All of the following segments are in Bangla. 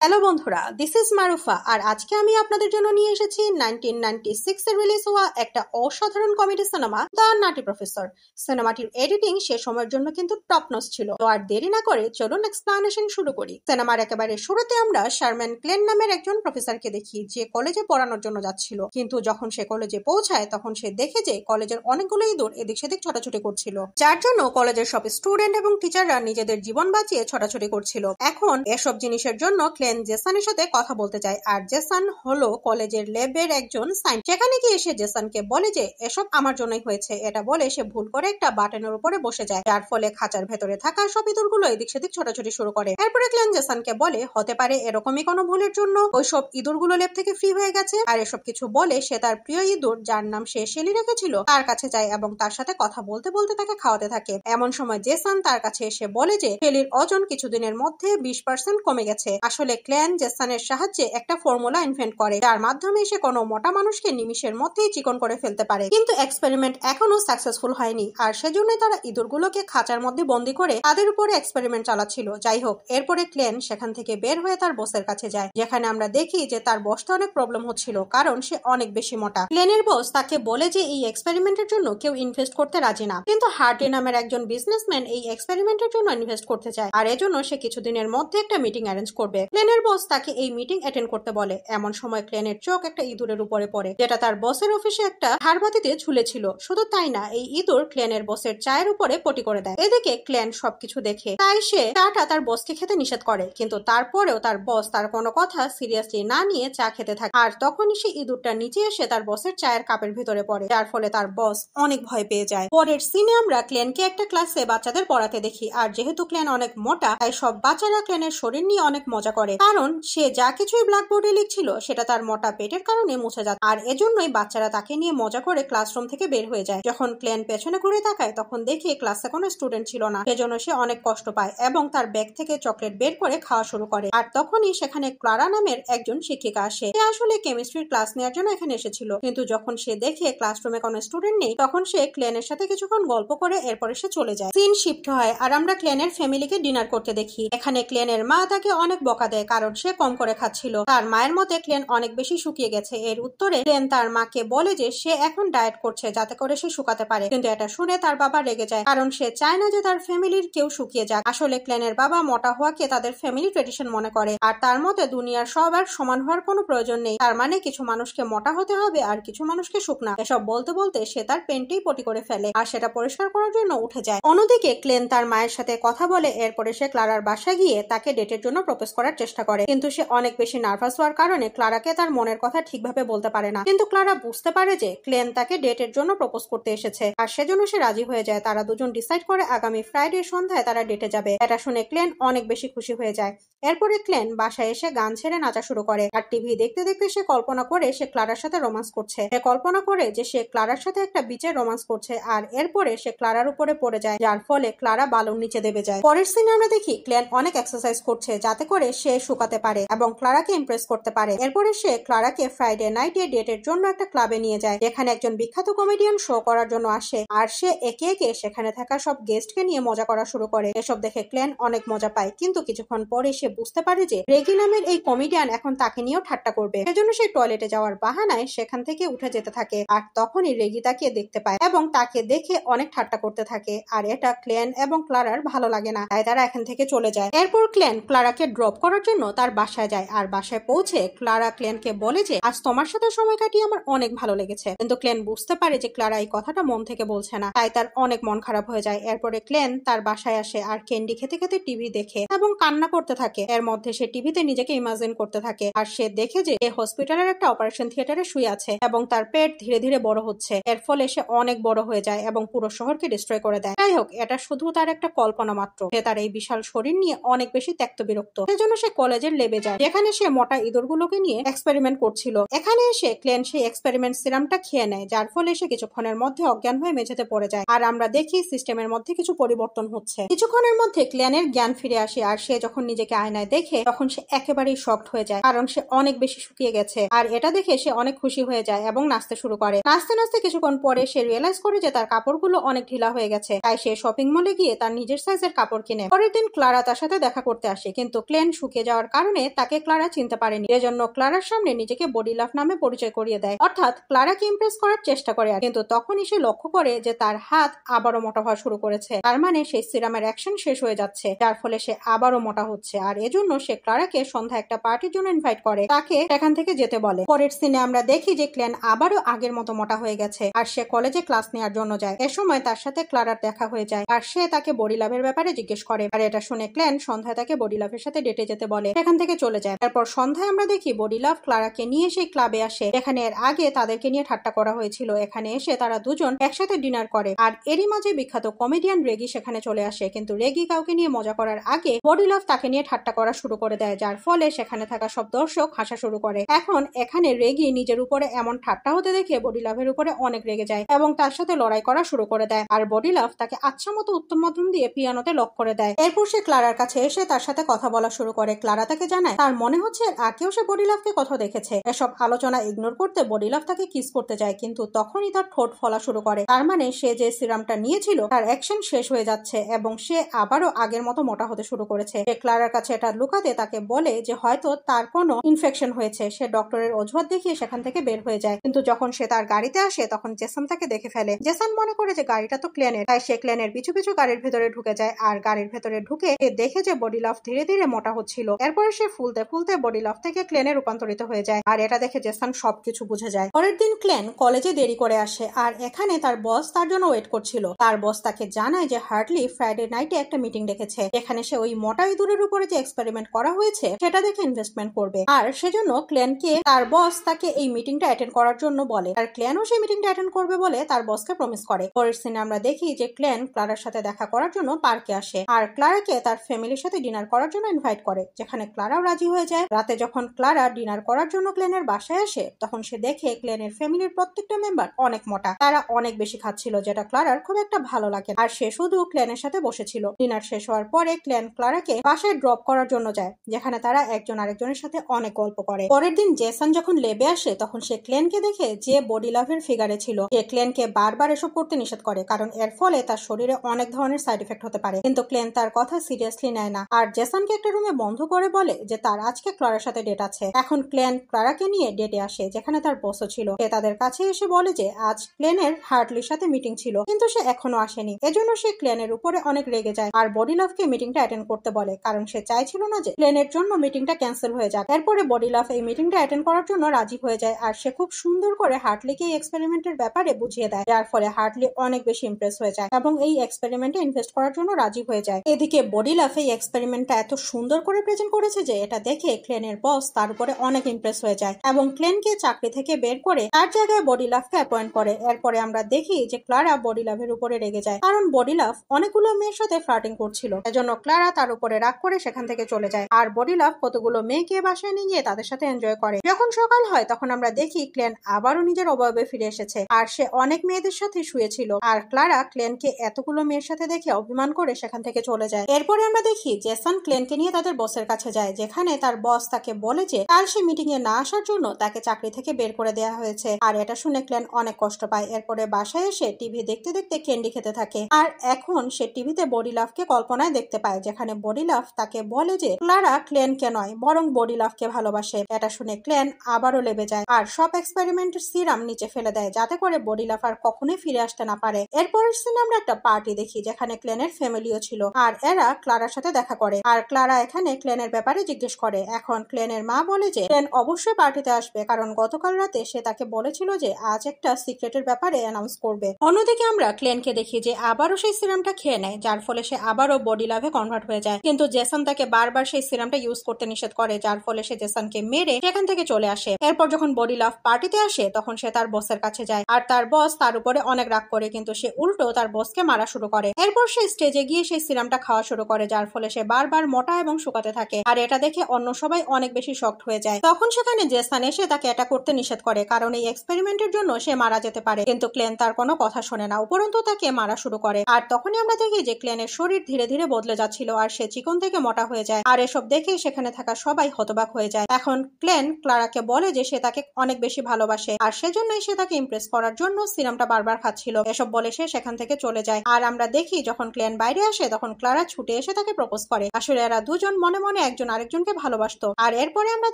হ্যালো বন্ধুরা, দিস ইজ মারুফা। আর আজকে আমি আপনাদের জন্য নিয়ে এসেছি 1996 এ রিলিজ হওয়া একটা অসাধারণ comedy cinema the Nutty professor. সিনেমাটির এডিটিং সে সময়ের জন্য কিন্তু টপ নচ ছিল। তো আর দেরি না করে চলুন এক্সপ্লানেশন শুরু করি। সিনেমার একেবারে শুরুতে আমরা শারম্যান ক্লেন নামের একজন প্রফেসরকে দেখি, যে কলেজে পড়ানোর জন্য যাচ্ছিল। কিন্তু যখন সে কলেজে পৌঁছায় তখন সে দেখে যে কলেজের অনেকগুলো ইঁদুর এদিক সেদিক ছোটাছুটি করছিল, যার জন্য কলেজের সব স্টুডেন্ট এবং টিচাররা নিজেদের জীবন বাঁচিয়ে ছোটাছুটি করছিল। এখন এসব জিনিসের জন্য ক্লেন জেসনের সাথে কথা বলতে চায়, আর জেসন হলো কলেজের ল্যাবের একজন সায়েন্টিস্ট। সেখানে গিয়ে সে জেসনকে বলে যে এসব আমার জন্যই হয়েছে। এটা বলে সে ভুল করে একটা বাটনের উপরে বসে যায়, যার ফলে খাঁচার ভেতরে থাকা সব ইঁদুরগুলো এদিক সেদিক ছোটাছুটি শুরু করে। এরপরে ক্লেন জেসনকে বলে হতে পারে এরকমই কোনো ভুলের জন্য ওইসব ইঁদুরগুলো ল্যাব থেকে ফ্রি হয়ে গেছে। আর এসব কিছু বলে সে তার প্রিয় ইঁদুর, যার নাম সে শেলি রেখেছিল, তার কাছে যায় এবং তার সাথে কথা বলতে বলতে তাকে খাওয়াতে থাকে। এমন সময় জেসন তার কাছে এসে বলে যে শেলির ওজন কিছুদিনের মধ্যে 20% কমে গেছে। আসলে ক্লেন জেসনের সাহায্যে একটা ফর্মুলা ইনভেন্ট করে, যার মাধ্যমে সে কোনো মোটা মানুষকে নিমিষের মধ্যেই চিকন করে ফেলতে পারে। কিন্তু এক্সপেরিমেন্ট এখনো সাকসেসফুল হয়নি, আর সেজন্যই তারা ইঁদুরগুলোকে খাঁচার মধ্যে বন্দি করে তাদের উপরে এক্সপেরিমেন্ট চালাচ্ছিল। যাই হোক, এরপরে ক্লেন সেখান থেকে বের হয়ে তার বসের কাছে যায়, যেখানে আমরা দেখি যে তার বসটা অনেক প্রবলেম হচ্ছিল, কারণ সে অনেক বেশি মোটা। ক্লেনের বস তাকে বলে যে এই এক্সপেরিমেন্টের জন্য কেউ ইনভেস্ট করতে রাজি না, কিন্তু হার্ডি নামের একজন বিজনেসম্যান এই এক্সপেরিমেন্টের জন্য ইনভেস্ট করতে চায়, আর এজন্য সে কিছুদিনের মধ্যে একটা মিটিং অ্যারেঞ্জ করবে। ক্লেনের বস তাকে এই মিটিং অ্যাটেন্ড করতে বলে। এমন সময় ক্লেনের চোখ একটা ইঁদুরের উপরে পড়ে, যেটা তার বসের অফিসে একটা ঝাড়বাতিতে ঝুলেছিল। শুধু তাই না, এই ইঁদুর ক্লেনের বসের চায়ের উপরে পটি করে দেয়। এদিকে ক্লেন সবকিছু দেখে, তাই সে চাটা তার বসকে খেতে নিষেধ করে, কিন্তু তারপরেও তার বস তার কোনো কথা সিরিয়াসলি না নিয়ে চা খেতে থাকে। আর তখনই সে ইঁদুরটা নিচে এসে তার বসের চায়ের কাপের ভিতরে পড়ে, যার ফলে তার বস অনেক ভয় পেয়ে যায়। পরের সিনে আমরা ক্লেনকে একটা ক্লাসে বাচ্চাদের পড়াতে দেখি, আর যেহেতু ক্লেন অনেক মোটা, তাই সব বাচ্চারা ক্লেনের শরীর নিয়ে অনেক মজা করে, কারণ সে যা কিছুই ব্ল্যাকবোর্ডে লিখছিল সেটা তার মোটা পেটের কারণে মুছে যায়। আর এজন্যই বাচ্চারা তাকে নিয়ে মজা করে ক্লাসরুম থেকে বের হয়ে যায়। যখন ক্লেন পেছনে ঘুরে তাকায় তখন দেখি ক্লাসে কোনো স্টুডেন্ট ছিল না, সেজন্য সে অনেক কষ্ট পায় এবং তার ব্যাগ থেকে চকলেট বের করে খাওয়া শুরু করে। আর তখনই সেখানে ক্লারা নামের একজন শিক্ষিকা আসে। সে আসলে কেমিস্ট্রির ক্লাস নেওয়ার জন্য এখানে এসেছিল, কিন্তু যখন সে দেখে ক্লাসরুমে কোনো স্টুডেন্ট নেই তখন সে ক্লেনের সাথে কিছুক্ষণ গল্প করে এরপরে সে চলে যায়। সিন শিফট হয় আর আমরা ক্লেনের ফ্যামিলিকে ডিনার করতে দেখি। এখানে ক্লেনের মা তাকে অনেক বকা দেয়, কারণ সে কম করে খাচ্ছিল। তার মায়ের মতে ক্লেন অনেক বেশি শুকিয়ে গেছে। এর উত্তরে ক্লেন তার মাকে বলে যে সে এখন ডায়েট করছে যাতে করে সে শুকাতে পারে, কিন্তু এটা শুনে তার বাবা রেগে যায়, কারণ সে চায় না যে তার ফ্যামিলির কেউ শুকিয়ে যাক। আসলে ক্লেনের বাবা মোটা হওয়াকে তাদের ফ্যামিলি ট্রেডিশন মনে করে, আর তার মতে দুনিয়ার সবার সমান হওয়ার কোনো প্রয়োজন নেই। তার মানে কিছু মানুষকে মোটা হতে হবে আর কিছু মানুষকে শুকনা। এসব বলতে বলতে সে তার পেনটেই পটি করে ফেলে, আর সেটা পরিষ্কার করার জন্য উঠে যায়। অন্যদিকে ক্লেন তার মায়ের সাথে কথা বলে এরপরে সে ক্লারার বাসায় গিয়ে তাকে ডেটের জন্য প্রপোজ করার চেষ্টা করে, কিন্তু সে অনেক বেশি নার্ভাস হওয়ার কারণে ক্লারাকে তার মনের কথা ঠিকভাবে বলতে পারে না। কিন্তু ক্লারা বুঝতে পারে যে ক্লেন তাকে ডেটের জন্য প্রপোজ করতে এসেছে, আর সেজন্য সে রাজি হয়ে যায়। তারা দুজন ডিসাইড করে আগামী ফ্রাইডে সন্ধ্যায় তারা ডেটে যাবে। এটা শুনে ক্লেন অনেক বেশি খুশি হয়ে যায়। এরপরে ক্লেন বাসায় এসে গান ছেড়ে নাচা শুরু করে, আর টিভি দেখতে দেখতে সে কল্পনা করে সে ক্লারার সাথে রোমান্স করছে। সে কল্পনা করে যে সে ক্লারার সাথে একটা বিচে রোমান্স করছে, আর এরপরে সে ক্লারার উপরে পড়ে যায়, যার ফলে ক্লারা বালুর নিচে দেবে যায়। পরের সিনে আমরা দেখি ক্লেন অনেক এক্সারসাইজ করছে যাতে করে সে শুকাতে পারে এবং ক্লারাকে ইমপ্রেস করতে পারে। এরপরে সে ক্লারাকে ফ্রাইডে নাইটে ডেটের জন্য একটা ক্লাবে নিয়ে যায়, যেখানে একজন বিখ্যাত কমেডিয়ান শো করার জন্য আসে, আর সে একে একে সেখানে থাকা সব গেস্টকে নিয়ে মজা করা শুরু করে। এসব দেখে ক্লেন অনেক মজা পায়, কিন্তু কিছুক্ষণ পরে সে বুঝতে পারে যে রেগি নামের এই কমেডিয়ান এখন তাকে নিয়েও ঠাট্টা করবে। সেজন্য সে টয়লেটে যাওয়ার বাহানায় সেখান থেকে উঠে যেতে থাকে, আর তখনই রেগি তাকে দেখতে পায় এবং তাকে দেখে অনেক ঠাট্টা করতে থাকে। আর এটা ক্লেন এবং ক্লারার ভালো লাগে না, তাই তারা এখান থেকে চলে যায়। এরপর ক্লেন ক্লারাকে ড্রপ করার জন্য তার বাসায় যায়, আর বাসায় পৌঁছে ক্লারা ক্লেনকে বলে যে আজ তোমার সাথে সময় কাটিয়ে আমার অনেক ভালো লেগেছে। কিন্তু ক্লেন বুঝতে পারে যে ক্লারা এই কথাটা মন থেকে বলছে না, তাই তার অনেক মন খারাপ হয়ে যায়। এরপরে ক্লেন তার বাসায় আসে আর ক্যান্ডি খেতে খেতে টিভি দেখে এবং কান্না করতে থাকে। এর মধ্যে সে টিভিতে নিজেকে ইমাজিন করতে থাকে, আর সে দেখে যে হসপিটালের একটা অপারেশন থিয়েটারে শুয়ে আছে এবং তার পেট ধীরে ধীরে বড় হচ্ছে। এর ফলে সে অনেক বড় হয়ে যায় এবং পুরো শহরকে ডিস্ট্রয় করে দেয়। যাই হোক, এটা শুধু তার একটা কল্পনা মাত্র। সে তার এই বিশাল শরীর নিয়ে অনেক বেশি ত্যক্ত বিরক্ত, সেজন্য সে কলেজের লেবে যায়, যেখানে সে মোটা ইঁদুরগুলোকে নিয়ে এক্সপেরিমেন্ট করছিল। এখানে এসে ক্লেন সেই এক্সপেরিমেন্ট সিরামটা খেয়ে নেয়, যার ফলে সে কিছুক্ষণের মধ্যে অজ্ঞান হয়ে মেঝেতে পড়ে যায়। আর আমরা দেখি সিস্টেমের মধ্যে কিছু পরিবর্তন হচ্ছে। কিছুক্ষণের মধ্যে ক্লেনের জ্ঞান ফিরে আসে, আর সে যখন নিজেকে আয়নায় দেখে তখন সে একেবারেই শকড হয়ে যায়, কারণ সে অনেক বেশি শুকিয়ে গেছে। আর এটা দেখে সে অনেক খুশি হয়ে যায় এবং নাচতে শুরু করে। নাচতে নাচতে কিছুক্ষণ পরে সে রিয়েলাইজ করে যে তার কাপড়গুলো অনেক ঢিলা হয়ে গেছে, তাই সে শপিং মলে গিয়ে তার নিজের সাইজের কাপড় কিনে। পরের দিন ক্লারা তার সাথে দেখা করতে আসে, কিন্তু ক্লেন শুকিয়ে যাওয়া যাওয়ার কারণে তাকে ক্লারা চিনতে পারেনি, এজন্য ক্লারার সামনে নিজেকে বডি লাভ নামে পরিচয় করিয়ে দেয়, অর্থাৎ ক্লারাকে ইমপ্রেস করার চেষ্টা করে। কিন্তু তখনই সে লক্ষ্য করে যে তার হাত আবারও মোটা হওয়া শুরু করেছে, তার মানে সেই সিরামের অ্যাকশন শেষ হয়ে যাচ্ছে, যার ফলে সে আবারও মোটা হচ্ছে। আর এজন্য সে ক্লারাকে সন্ধ্যা একটা পার্টির জন্য ইনভাইট করে, তাকে সেখান থেকে যেতে বলে। পরের সিনে আমরা দেখি যে ক্লেন আবারও আগের মতো মোটা হয়ে গেছে আর সে কলেজে ক্লাস নেওয়ার জন্য যায়। এ সময় তার সাথে ক্লারার দেখা হয়ে যায় আর সে তাকে বডি লাভের ব্যাপারে জিজ্ঞেস করে। আর এটা শুনে ক্লেন সন্ধ্যায় তাকে বডি লাভের সাথে ডেটে যেতে বলে, সেখান থেকে চলে যায়। তারপর সন্ধ্যায় আমরা দেখি বডি লাভ ক্লারাকে নিয়ে সেই ক্লাবে আসে, এখানে এর আগে তাদেরকে নিয়ে ঠাট্টা করা হয়েছিল। এখানে এসে তারা দুজন একসাথে ডিনার করে আর এরই মাঝে বিখ্যাত কমেডিয়ান রেগি সেখানে চলে আসে। কিন্তু রেগি কাউকে নিয়ে মজা করার আগে বডি লাভ তাকে নিয়ে ঠাট্টা করা শুরু করে দেয়, যার ফলে সেখানে থাকা সব দর্শক হাসা শুরু করে। এখন এখানে রেগি নিজের উপরে এমন ঠাট্টা হতে দেখে বডি লাভের উপরে অনেক রেগে যায় এবং তার সাথে লড়াই করা শুরু করে দেয়। আর বডি লাভ তাকে আচ্ছা মতো উত্তম মধ্যম দিয়ে পিয়ানোতে লক করে দেয়। এরপর সে ক্লারার কাছে এসে তার সাথে কথা বলা শুরু করে। ক্লারা তাকে জানায় তার মনে হচ্ছে আগেও সে বডি লাভকে কোথাও দেখেছে। এসব আলোচনা ইগনোর করতে বডি লাভ তাকে কিস করতে যায়, কিন্তু তখনই তার ঠোঁট ফলা শুরু করে, তার মানে সে যে সিরামটা নিয়েছিল তার অ্যাকশন শেষ হয়ে যাচ্ছে এবং সে আবারও আগের মতো মোটা হতে শুরু করেছে। সে ক্লারার কাছে এটা লুকাতে তাকে বলে যে হয়তো তার কোনো ইনফেকশন হয়েছে। সে ডক্টরের অজুহাত দেখিয়ে সেখান থেকে বের হয়ে যায়, কিন্তু যখন সে তার গাড়িতে আসে তখন জেসন তাকে দেখে ফেলে। জেসন মনে করে যে গাড়িটা তো ক্লেনের, তাই সে ক্লেনের পিছু পিছু গাড়ির ভেতরে ঢুকে যায় আর গাড়ির ভেতরে ঢুকে সে দেখে যে বডি লাভ ধীরে ধীরে মোটা হচ্ছিল। এরপরে সে ফুলতে ফুলতে বডি লাভ থেকে ক্লেনে রূপান্তরিত হয়ে যায় আর এটা দেখে জেসন সবকিছু বুঝে যায়। পরের দিন ক্লেন কলেজে দেরি করে আসে আর এখানে তার বস তার জন্য ওয়েট করছিল। তার বস তাকে জানায় যে হার্টলি ফ্রাইডে নাইটে একটা মিটিং ডেকেছে, এখানে সে ওই মোটা ইঁদুরের উপরে যে এক্সপেরিমেন্ট করা হয়েছে সেটা দেখে ইনভেস্টমেন্ট করবে। আর সেজন্য ক্লেনকে তার বস তাকে এই মিটিংটা অ্যাটেন্ড করার জন্য বলে আর ক্লেনও সেই মিটিংটা অ্যাটেন্ড করবে বলে তার বসকে প্রমিস করে। পরের সিনে আমরা দেখি যে ক্লেন ক্লারার সাথে দেখা করার জন্য পার্কে আসে আর ক্লারাকে তার ফ্যামিলির সাথে ডিনার করার জন্য ইনভাইট করে, যেখানে ক্লারাও রাজি হয়ে যায়। রাতে যখন ক্লারা ডিনার করার জন্য ক্লেনের বাসায় আসে তখন সে দেখে ক্লেনের ফ্যামিলির প্রত্যেকটা মেম্বার অনেক মোটা, তারা অনেক বেশি খাচ্ছিল, যেটা ক্লারার খুব একটা ভালো লাগে আর সে শুধু ক্লেনের সাথে বসেছিল। ডিনার শেষ হওয়ার পরে ক্লেন ক্লারাকে বাসায় ড্রপ করার জন্য যায়, যেখানে তারা একজন আরেকজনের সাথে অনেক গল্প করে। পরের দিন জেসন যখন লেবে আসে তখন সে ক্লেনকে দেখে যে বডি লাভের ফিগারে ছিল। সে ক্লেনকে বারবার এসব করতে নিষেধ করে কারণ এর ফলে তার শরীরে অনেক ধরনের সাইড এফেক্ট হতে পারে, কিন্তু ক্লেন তার কথা সিরিয়াসলি নেয় না আর জেসনকে একটা রুমে বন্ধ করে বলে যে তার আজকে ক্লারার সাথে ডেট আছে। এখন ক্লেন ক্লারাকে নিয়ে ডেটে আসে, যেখানে তার বসও ছিল। সে তাদের কাছে এসে বলে যে আজ ক্লেনের হার্টলির সাথে মিটিং ছিল কিন্তু সে এখনো আসেনি, এজন্য সে ক্লেনের উপরে অনেক রেগে যায় আর বডি লাভকে মিটিংটা অ্যাটেন্ড করতে বলে, কারণ সে চাইছিল না যে ক্লেনের জন্য মিটিংটা ক্যান্সেল হয়ে যাক। এরপরে বডি লাভ এই মিটিংটা অ্যাটেন্ড করার জন্য রাজি হয়ে যায় আর সে খুব সুন্দর করে হার্টলিকে এই এক্সপেরিমেন্টের ব্যাপারে বুঝিয়ে দেয়, যার ফলে হার্টলি অনেক বেশি ইমপ্রেস হয়ে যায় এবং এই এক্সপেরিমেন্টে ইনভেস্ট করার জন্য রাজি হয়ে যায়। এদিকে বডি লাভ এই এক্সপেরিমেন্টটা এত সুন্দর করে প্রেজেন্ট করেছে যে এটা দেখে ক্লেনের বস তার উপরে অনেক ইমপ্রেস হয়ে যায় এবং ক্লেনকে চাকরি থেকে বের করে তার জায়গায় বডি লাভকে অ্যাপয়েন্ট করে। এরপরে আমরা দেখি যে ক্লারা বডি লাভের উপরে রেগে যায় কারণ বডি লাভ অনেকগুলো মেয়ের সাথে ফ্লার্টিং করছিল, এজন্য ক্লারা তার উপরে রাগ করে সেখান থেকে চলে যায় আর বডি লাভ কতগুলো মেয়েকে বাসায় নিয়ে গিয়ে তাদের সাথে এনজয় করে। যখন সকাল হয় তখন আমরা দেখি ক্লেন আবারও নিজের অবয়বে ফিরে এসেছে আর সে অনেক মেয়েদের সাথে শুয়েছিল আর ক্লারা ক্লেনকে এতগুলো মেয়ের সাথে দেখে অভিমান করে সেখান থেকে চলে যায়। এরপরে আমরা দেখি জেসন ক্লেনকে নিয়ে তাদের বসের কাছে যায়, যেখানে তার বস তাকে বলে যে কাল সে মিটিং এ না আসার জন্য তাকে চাকরি থেকে বের করে দেওয়া হয়েছে আর এটা শুনে ক্লেন অনেক কষ্ট পায়। এরপরে বাসায় এসে টিভি দেখতে দেখতে ক্যান্ডি খেতে থাকে আর এখন সে টিভিতে বডি লাভকে কল্পনায় দেখতে পায়, যেখানে বডি লাভ তাকে বলে যে ক্লারা ক্লেনকে নয় বরং বডি লাভকে ভালোবাসে। এটা শুনে ক্লেন আবারও লেবে যায় আর সব এক্সপেরিমেন্টের সিরাম নিচে ফেলে দেয় যাতে করে বডি লাভ আর কখনোই ফিরে আসতে না পারে। এরপরের সিনে আমরা একটা পার্টি দেখি যেখানে ক্লেনের ফ্যামিলিও ছিল আর এরা ক্লারার সাথে দেখা করে আর ক্লারা এখানে ক্লেনের ব্যাপারে জিজ্ঞেস করে। এখন ক্লেনের মা বলে যে ক্লেন অবশ্যই পার্টিতে আসবে কারণ গতকাল রাতে সে তাকে বলেছিল যে আজ একটা সিক্রেটের ব্যাপারে অ্যানাউন্স করবে। অন্যদিকে আমরা ক্লেনকে দেখি যে আবারও সেই সিরামটা খেয়ে নেয়, যার ফলে সে আবারও বডি লাভে কনভার্ট হয়ে যায়, কিন্তু জেসন তাকে বারবার সেই সিরামটা ইউজ করতে নিষেধ করে, যার ফলে সে জেসনকে মেরে সেখান থেকে চলে আসে। এরপর যখন বডি লাভ পার্টিতে আসে তখন সে তার বসের কাছে যায় আর তার বস তার উপরে অনেক রাগ করে, কিন্তু সে উল্টো তার বসকে মারা শুরু করে। এরপর সে স্টেজে গিয়ে সেই সিরামটা খাওয়া শুরু করে, যার ফলে সে বারবার মোটা এবং শুকাতে থাকে আর এটা দেখে অন্য সবাই অনেক বেশি শকড হয়ে যায়। তখন সেখানে জেসন এসে তাকে এটা করতে নিষেধ করে কারণ এই এক্সপেরিমেন্টের জন্য সে মারা যেতে পারে, কিন্তু ক্লেন তার কোনো কথা শোনে না, উপরন্তু তাকে মারা শুরু করে। আর তখনই আমরা দেখি যে ক্লেনের শরীর ধীরে ধীরে বদলে যাচ্ছিল আর সে চিকন থেকে মোটা হয়ে যায় আর এসব দেখে সেখানে থাকা সবাই হতবাক হয়ে যায়। এখন ক্লেন ক্লারাকে বলে যে সে তাকে অনেক বেশি ভালোবাসে আর সেজন্যই সে তাকে ইমপ্রেস করার জন্য সিরামটা বারবার খাচ্ছিল। এসব বলে সে সেখান থেকে চলে যায় আর আমরা দেখি যখন ক্লেন বাইরে আসে তখন ক্লারা ছুটে এসে তাকে প্রপোজ করে। আসলে এরা দুজন মনে মনে জীবনে একজন আরেকজনকে ভালোবাসতো। আর এরপরে আমরা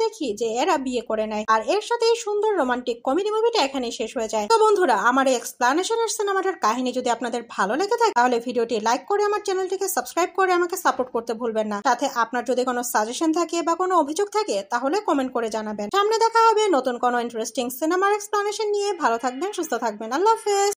দেখি যে এরা বিয়ে করে নেয়, আর এর সাথে এই সুন্দর রোমান্টিক কমেডি মুভিটা এখানেই শেষ হয়ে যায়। তো বন্ধুরা, আমার এই এক্সপ্লানেশনের সিনেমাটার কাহিনী যদি আপনাদের ভালো লেগে থাকে তাহলে ভিডিওটি লাইক করে আমার চ্যানেলটিকে সাবস্ক্রাইব করে আমাকে সাপোর্ট করতে ভুলবেন না। সাথে আপনার যদি কোনো সাজেশন থাকে বা কোনো অভিযোগ থাকে তাহলে কমেন্ট করে জানাবেন। সামনে দেখা হবে নতুন কোনো ইন্টারেস্টিং সিনেমার এক্সপ্লানেশন নিয়ে। ভালো থাকবেন, সুস্থ থাকবেন। আল্লাহ হাফেজ।